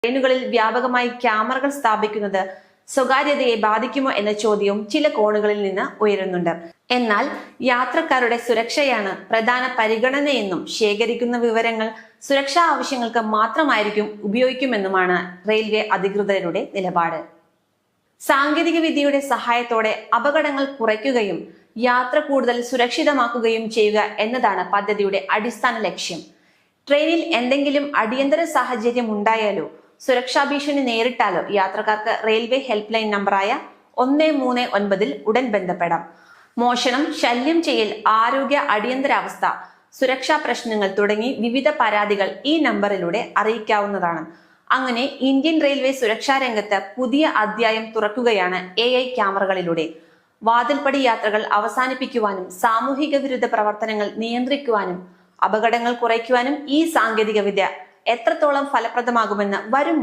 ട്രെയിനുകളിൽ വ്യാപകമായി ക്യാമറകൾ സ്ഥാപിക്കുന്നത് സ്വകാര്യതയെ ബാധിക്കുമോ എന്ന ചോദ്യവും ചില കോണുകളിൽ നിന്ന് ഉയരുന്നുണ്ട്. എന്നാൽ യാത്രക്കാരുടെ സുരക്ഷയാണ് പ്രധാന പരിഗണനയെന്നും ശേഖരിക്കുന്ന വിവരങ്ങൾ സുരക്ഷാ ആവശ്യങ്ങൾക്ക് മാത്രമായിരിക്കും ഉപയോഗിക്കുമെന്നുമാണ് റെയിൽവേ അധികൃതരുടെ നിലപാട്. സാങ്കേതിക വിദ്യയുടെ സഹായത്തോടെ അപകടങ്ങൾ കുറയ്ക്കുകയും യാത്ര കൂടുതൽ സുരക്ഷിതമാക്കുകയും ചെയ്യുക എന്നതാണ് പദ്ധതിയുടെ അടിസ്ഥാന ലക്ഷ്യം. ട്രെയിനിൽ എന്തെങ്കിലും അടിയന്തര സാഹചര്യം ഉണ്ടായാലോ സുരക്ഷാ ഭീഷണി നേരിട്ടാലോ യാത്രക്കാർക്ക് റെയിൽവേ ഹെൽപ്പ് ലൈൻ നമ്പറായ 139 ഉടൻ ബന്ധപ്പെടാം. മോഷണം, ശല്യം ചെയ്യൽ, ആരോഗ്യ അടിയന്തരാവസ്ഥ, സുരക്ഷാ പ്രശ്നങ്ങൾ തുടങ്ങി വിവിധ പരാതികൾ ഈ നമ്പറിലൂടെ അറിയിക്കാവുന്നതാണ്. അങ്ങനെ ഇന്ത്യൻ റെയിൽവേ സുരക്ഷാ രംഗത്ത് പുതിയ അധ്യായം തുറക്കുകയാണ് AI ക്യാമറകളിലൂടെ. വാതിൽപ്പടി യാത്രകൾ അവസാനിപ്പിക്കുവാനും സാമൂഹിക വിരുദ്ധ പ്രവർത്തനങ്ങൾ നിയന്ത്രിക്കുവാനും അപകടങ്ങൾ കുറയ്ക്കുവാനും ഈ സാങ്കേതിക വിദ്യ എത്രത്തോളം ഫലപ്രദമാകുമെന്ന് വരും